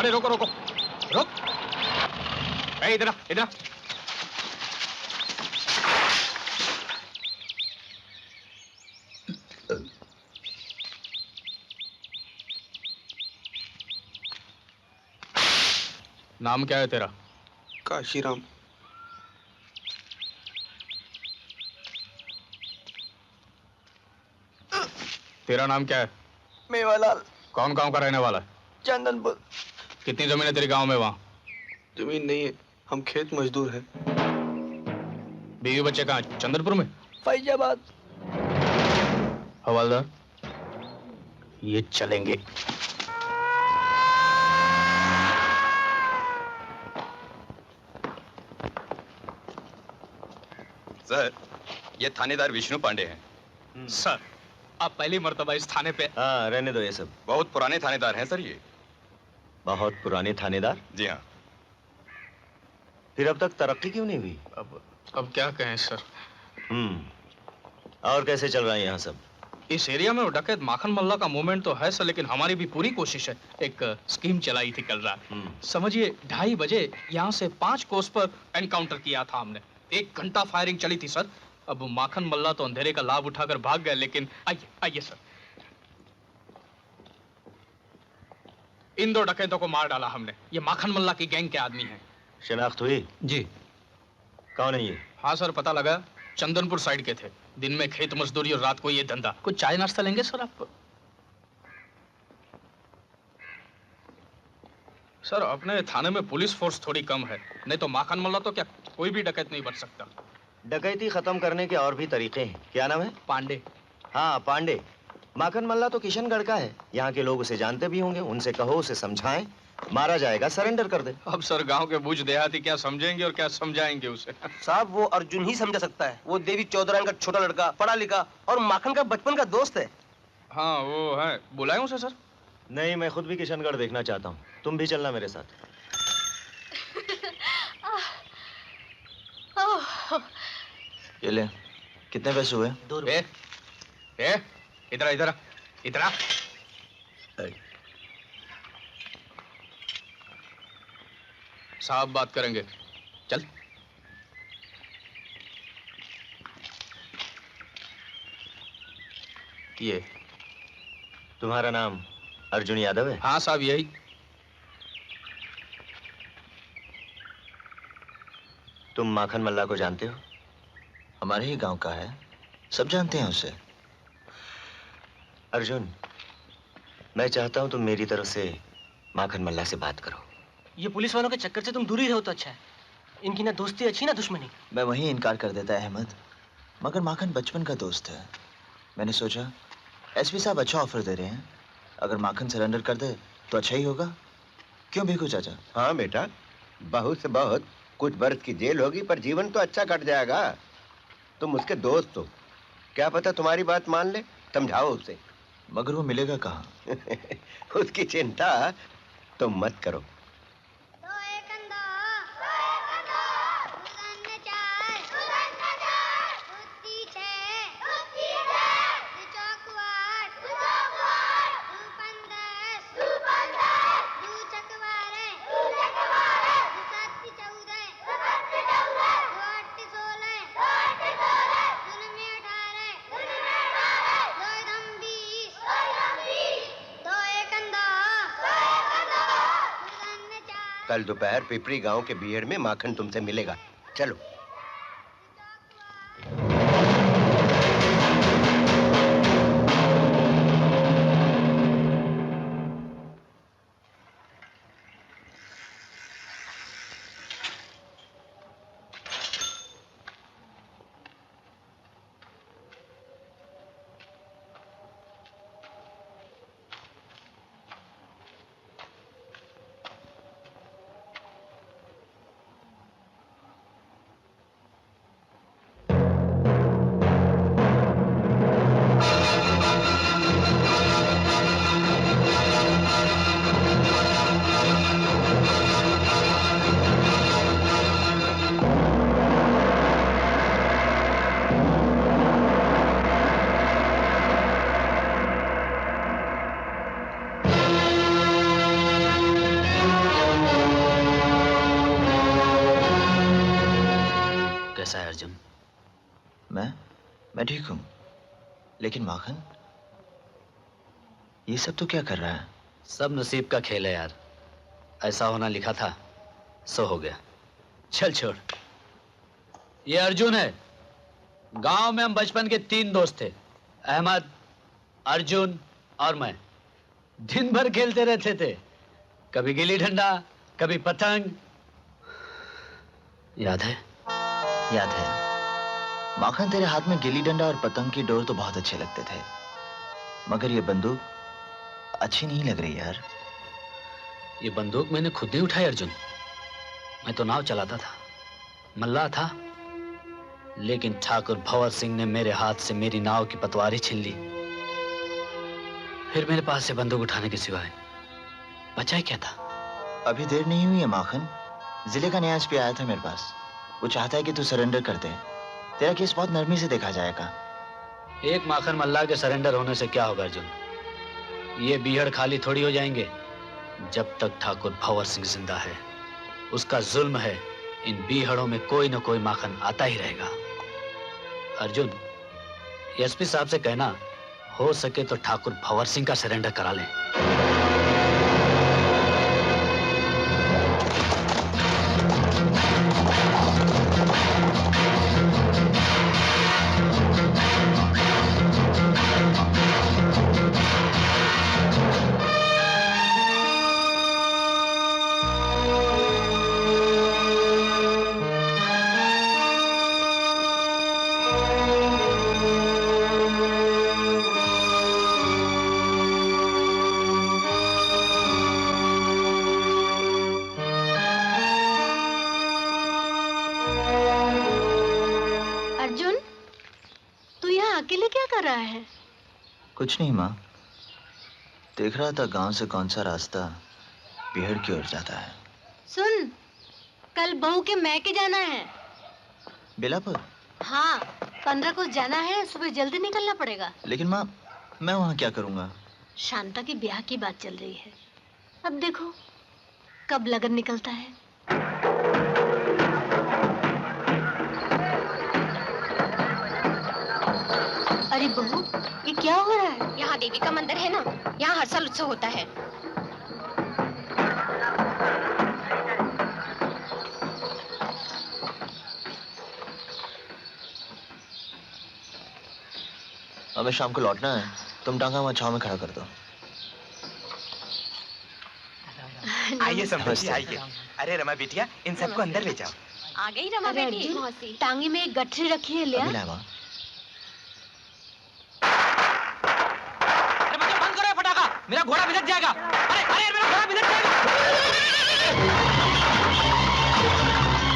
अरे रोको रोको रुक। इधर इधर। नाम क्या है तेरा? काशीराम। तेरा नाम क्या है? मेवालाल। कौन गांव का रहने वाला है? चंदनपुर। कितनी जमीन है तेरे गांव में? वहां जमीन नहीं है, हम खेत मजदूर हैं। बीवी बच्चे कहाँ? चंदनपुर में? फैजाबाद। हवलदार, ये चलेंगे। सर, ये थानेदार विष्णु पांडे हैं। सर, आप पहली मर्तबा इस थाने पे? हाँ, रहने दो ये सब। बहुत पुराने थानेदार हैं सर ये। बहुत पुराने थानेदार? जी हाँ। फिर अब तक तरक्की क्यों नहीं हुई? अब क्या कहें सर। और कैसे चल रहा है यहाँ सब? इस एरिया में वो डकैत माखन मल्ला का मूवमेंट तो है सर, लेकिन हमारी भी पूरी कोशिश है। एक स्कीम चलाई थी कल रात। समझिए 2:30 बजे यहाँ से 5 कोस पर एनकाउंटर किया था हमने। 1 घंटा फायरिंग चली थी सर। अब माखन मल्ला तो अंधेरे का लाभ उठाकर भाग गए, लेकिन आइए आइए सर, इन 2 डकैतों को मार डाला हमने। ये माखन मल्ला की गैंग के आदमी हैं। शनाख्त हुई? जी। कौन है ये? हाँ सर, पता लगा, चंदनपुर साइड के थे। दिन में खेत मजदूरी और रात को ये धंधा। कुछ चाय नाश्ता लेंगे सर आप? सर, अपने थाने में पुलिस फोर्स थोड़ी कम है, नहीं तो माखन मल्ला तो क्या कोई भी डकैत नहीं बच सकता। डकैती खत्म करने के और भी तरीके हैं। क्या नाम है? पांडे। हाँ, पांडे। माखन मल्ला तो किशनगढ़ का है। यहाँ के लोग उसे जानते भी होंगे। उनसे कहो, उसे समझाएं, मारा जाएगा, सरेंडर कर दे। अब सर, गांव के बूझ देहाती क्या समझेंगे और क्या समझाएंगे उसे? साहब, वो अर्जुन ही समझा सकता है। वो देवी चौधरान का छोटा लड़का, पढ़ा लिखा और माखन का बचपन का दोस्त है। हाँ वो है। बुलाएं उसे सर? नहीं, मैं खुद भी किशनगढ़ देखना चाहता हूँ। तुम भी चलना मेरे साथ। ये ले, कितने पैसे हुए? 2 रुपए। इधर इधर इधर। साहब बात करेंगे, चल। ये तुम्हारा नाम अर्जुन यादव है? हाँ साहब, यही। तुम माखन मल्ला को जानते हो? हमारे ही गांव का है, सब जानते हैं उसे। अर्जुन, मैं चाहता हूं तुम मेरी तरफ से माखन मल्ला से बात करो। ये पुलिस वालों के चक्कर से तुम दूर ही रहो तो अच्छा है। इनकी ना दोस्ती अच्छी ना दुश्मनी। मैं वहीं इनकार कर देता है अहमद, मगर माखन बचपन का दोस्त है। मैंने सोचा एसपी साहब अच्छा ऑफर दे रहे हैं, अगर माखन सरेंडर कर दे तो अच्छा ही होगा। क्यों भीखू चाचा? हाँ बेटा, बहुत से बहुत कुछ वर्ष की जेल होगी, पर जीवन तो अच्छा कट जाएगा। तुम उसके दोस्त हो, क्या पता तुम्हारी बात मान ले। समझाओ उसे। मगर वो मिलेगा कहाँ? उसकी चिंता तुम मत करो। कल दोपहर पिपरी गांव के बीहड़ में माखन तुमसे मिलेगा। चलो। कैसा है अर्जुन? मैं ठीक हूँ, लेकिन माखन ये सब तो क्या कर रहा है? सब नसीब का खेल है यार। ऐसा होना लिखा था, सो हो गया। चल छोड़। ये अर्जुन है। गांव में हम बचपन के 3 दोस्त थे, अहमद, अर्जुन और मैं। दिन भर खेलते रहते थे, कभी गिल्ली डंडा, कभी पतंग। याद है? याद है। माखन, तेरे हाथ में गिल्ली डंडा और पतंग की डोर तो बहुत अच्छे लगते थे, मगर ये बंदूक अच्छी नहीं लग रही यार। ये बंदूक मैंने खुद नहीं उठाई अर्जुन। मैं तो नाव चलाता था, मल्लाह था, लेकिन ठाकुर भंवर सिंह ने मेरे हाथ से मेरी नाव की पतवारी छीन ली। फिर मेरे पास से बंदूक उठाने के सिवाय बचा ही क्या था? अभी देर नहीं हुई है माखन। जिले का नया एसपी आया था मेरे पास। वो चाहता है कि तू सरेंडर कर दे। तेरा केस बहुत नरमी से देखा जाएगा। एक माखन मल्लाह के सरेंडर होने से क्या होगा अर्जुन? ये बीहड़ खाली थोड़ी हो जाएंगे। जब तक ठाकुर भंवर सिंह जिंदा है, उसका जुल्म है। इन बीहड़ों में कोई न कोई माखन आता ही रहेगा। अर्जुन, एसपी साहब से कहना, हो सके तो ठाकुर भंवर सिंह का सरेंडर करा लें। कुछ नहीं माँ, देख रहा था गांव से कौन सा रास्ता बिहड़ की ओर जाता है। सुन, कल बहू के मैके जाना है। बेलापुर? हाँ, 15 को जाना है, सुबह जल्दी निकलना पड़ेगा। लेकिन माँ, मैं वहाँ क्या करूँगा? शांता की ब्याह की बात चल रही है। अब देखो कब लगन निकलता है। अरे बहू, ये क्या हो रहा है? यहाँ देवी का मंदिर है ना, यहाँ हर साल उत्सव होता है। हमें शाम को लौटना है, तुम टांगा वहाँ छांव में खड़ा कर दो। आइए समझिए, आइए। अरे रमा बेटिया, इन सबको अंदर ले जाओ। आ गई रमा बेटी। टांगे में एक गठरी रखी है, ले आ। अरे बच्चों, बंद करो ये फटाका, मेरा घोड़ा भिनक जाएगा। अरे अरे मेरा घोड़ा भिनक जाएगा।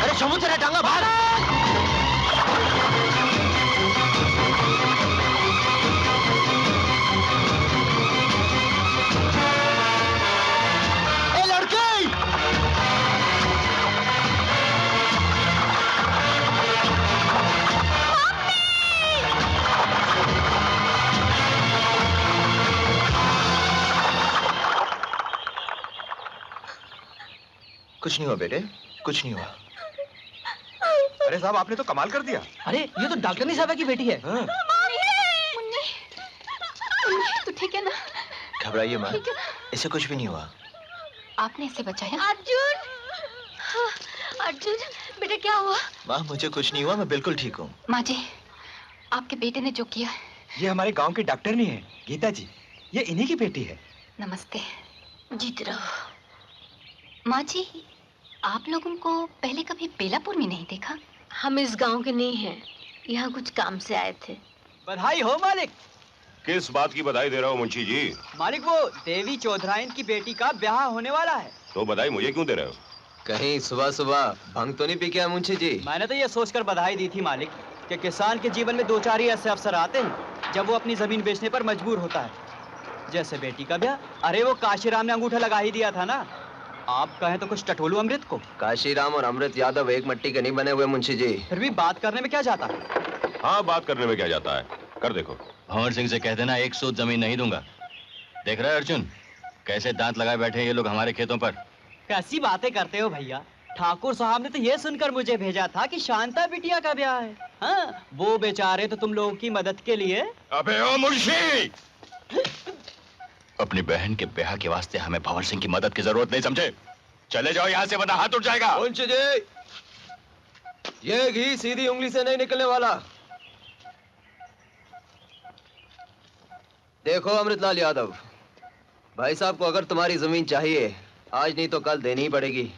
अरे शमू, तेरा टांगा बाहर। कुछ नहीं हुआ बेटे, कुछ नहीं हुआ। अरे साहब, आपने तो कमाल कर दिया। अरे ये तो डॉक्टरनी साहब की बेटी है। हाँ। तू ठीक है ना? घबराइए मत, इसे कुछ भी नहीं हुआ। आपने इसे बचाया? अर्जुन, हाँ, अर्जुन बेटा क्या हुआ? माँ, मुझे कुछ नहीं हुआ, मैं बिल्कुल ठीक हूँ। माँ जी, आपके बेटे ने जो किया। ये हमारे गांव की डॉक्टरनी है, गीता जी। ये इन्हीं की बेटी है। नमस्ते। जीत रहो। माँ जी, आप लोगों को पहले कभी बेलापुर में नहीं देखा? हम इस गांव के नहीं हैं, यहाँ कुछ काम से आए थे। बधाई हो मालिक। किस बात की बधाई दे रहा हो मुंशी जी? मालिक, वो देवी चौधराइन की बेटी का ब्याह होने वाला है। तो बधाई मुझे क्यों दे रहे हो? कहीं सुबह सुबह भंग तो नहीं पी गया मुंशी जी? मैंने तो ये सोचकर बधाई दी थी मालिक कि किसान के जीवन में 2-4 ही ऐसे अवसर आते हैं जब वो अपनी जमीन बेचने पर मजबूर होता है। जैसे बेटी का ब्याह। अरे वो काशीराम ने अंगूठा लगा ही दिया था ना। आप कहें तो कुछ टटोलू अमृत को। काशीराम और अमृत यादव एक मट्टी के नहीं बने हुए मुंशी जी। फिर भी बात करने में क्या जाता है? हाँ, बात करने में क्या जाता है, कर देखो। भंवर सिंह से कह देना 1 सूत जमीन नहीं दूंगा। देख रहा है अर्जुन, कैसे दांत लगाए बैठे हैं ये लोग हमारे खेतों पर। कैसी बातें करते हो भैया? ठाकुर साहब ने तो ये सुनकर मुझे भेजा था कि शांता बिटिया का ब्याह है। हाँ, वो बेचारे तो तुम लोगों की मदद के लिए। अबे ओ मुंशी, अपनी बहन के ब्याह के वास्ते हमें भंवर सिंह की मदद की जरूरत नहीं समझे? चले जाओ यहाँ से वरना हाथ उठ जाएगा। मुंशी जी, ये घी सीधी उंगली से नहीं निकलने वाला। देखो अमृतलाल यादव, भाई साहब को अगर तुम्हारी जमीन चाहिए, आज नहीं तो कल देनी ही पड़ेगी।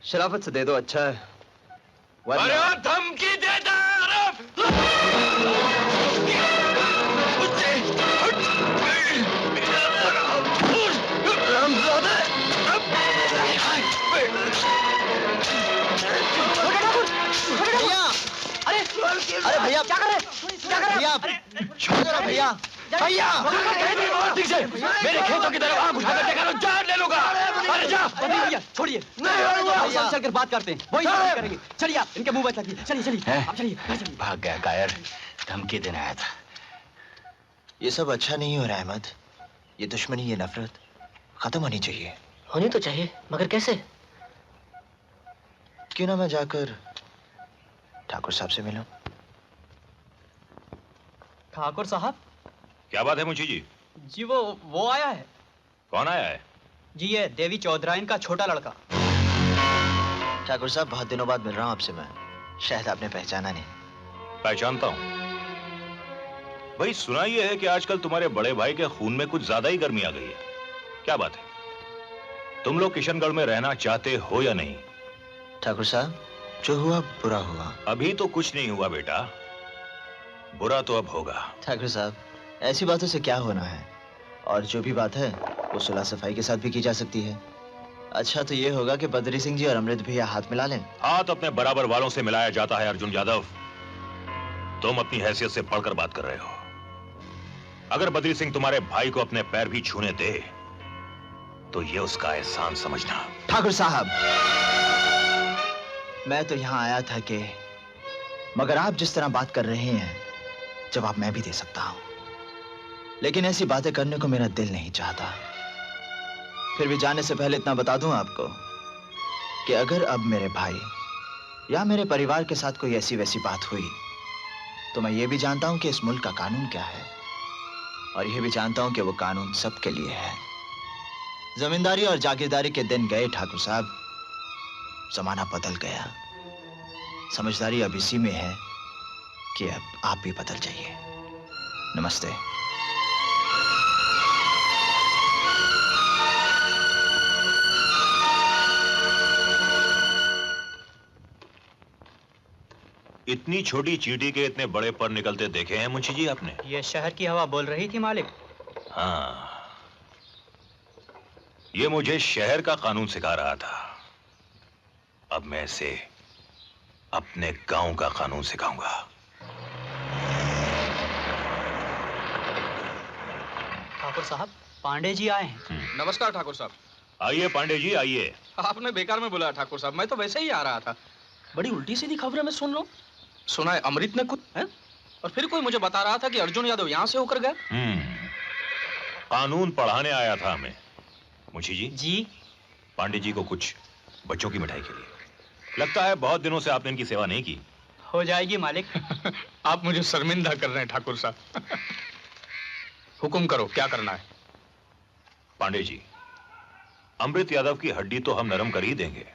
शराफत से दे दो, अच्छा है। अरे धमकी देता अरे भैया क्या कर रहे भैया छोड़ दो भैया भैया मेरे खेतों की तरफ आंख उठाकर देखा जान ले लूंगा। अरे जा भैया छोड़िए, नहीं चल कर बात करते हैं, वही बात करेंगे। चलिए आप इनके मुंह में लगिए, चलिए चलिए आप चलिए। भाग गया कायर, धमकी देने आया था। ये सब अच्छा नहीं हो रहा है अहमद। ये दुश्मनी, ये नफरत खत्म होनी चाहिए। होनी तो चाहिए, मगर कैसे? क्यों ना मैं जाकर ठाकुर साहब से मिलूं? ठाकुर साहब? क्या बात है मुंशी जी? जी वो आया है। कौन आया है? जी ये देवी चौधराइन का छोटा लड़का। ठाकुर साहब, बहुत दिनों बाद मिल रहा हूं आपसे मैं। शायद आपने पहचाना नहीं। पहचानता हूं। भाई सुना ये है कि आजकल तुम्हारे बड़े भाई के खून में कुछ ज्यादा ही गर्मी आ गई है। क्या बात है? तुम लोग किशनगढ़ में रहना चाहते हो या नहीं? ठाकुर साहब, जो हुआ बुरा हुआ। अभी तो कुछ नहीं हुआ बेटा, बुरा तो अब होगा। ठाकुर साहब, ऐसी बातों से क्या होना है? और जो भी बात है वो सुलह सफाई के साथ भी की जा सकती है। अच्छा तो ये होगा कि बद्री सिंह जी और अमृत भैया हाथ मिला लें। हाथ अपने बराबर वालों से मिलाया जाता है अर्जुन यादव। तुम अपनी हैसियत से बढ़कर बात कर रहे हो। अगर बद्री सिंह तुम्हारे भाई को अपने पैर भी छूने दे तो ये उसका एहसान समझना। ठाकुर साहब, मैं तो यहां आया था कि मगर आप जिस तरह बात कर रहे हैं जवाब मैं भी दे सकता हूं, लेकिन ऐसी बातें करने को मेरा दिल नहीं चाहता। फिर भी जाने से पहले इतना बता दूं आपको कि अगर अब मेरे भाई या मेरे परिवार के साथ कोई ऐसी वैसी बात हुई तो मैं ये भी जानता हूं कि इस मुल्क का कानून क्या है, और यह भी जानता हूं कि वो कानून सबके लिए है। जमींदारी और जागीरदारी के दिन गए ठाकुर साहब, जमाना बदल गया। समझदारी अब इसी में है कि अब आप भी बदल जाइए। नमस्ते। इतनी छोटी चींटी के इतने बड़े पर निकलते देखे हैं मुंशी जी आपने? ये शहर की हवा बोल रही थी मालिक। हाँ, ये मुझे शहर का कानून सिखा रहा था। अब मैं इसे अपने गांव का कानून सिखाऊंगा। ठाकुर साहब, पांडे जी आए हैं। नमस्कार ठाकुर साहब। आइए पांडे जी आइए। आपने बेकार में बुलाया ठाकुर साहब, मैं तो वैसे ही आ रहा था। बड़ी उल्टी सीधी खबरें मैं सुन रहा हूँ। सुना है अमृत ने कुछ है, और फिर कोई मुझे बता रहा था कि अर्जुन यादव यहाँ से होकर गए। कानून पढ़ाने आया था हमें। मुंशी जी। जी। पांडे जी को कुछ बच्चों की मिठाई के लिए। लगता है बहुत दिनों से आपने इनकी सेवा नहीं की। हो जाएगी मालिक। आप मुझे शर्मिंदा कर रहे हैं ठाकुर साहब। हुक्म करो, क्या करना है? पांडे जी, अमृत यादव की हड्डी तो हम नरम कर ही देंगे,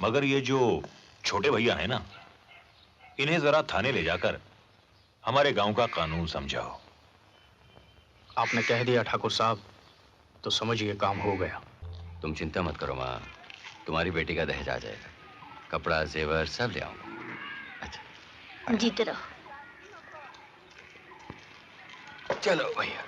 मगर ये जो छोटे भैया हैं ना, इन्हें जरा थाने ले जाकर हमारे गांव का कानून समझाओ। आपने कह दिया ठाकुर साहब, तो समझिए काम हो गया। तुम चिंता मत करो माँ, तुम्हारी बेटी का दहेज आ जाएगा। कपड़ा जेवर सब ले आऊंगा। अच्छा जीते रहो। चलो भैया।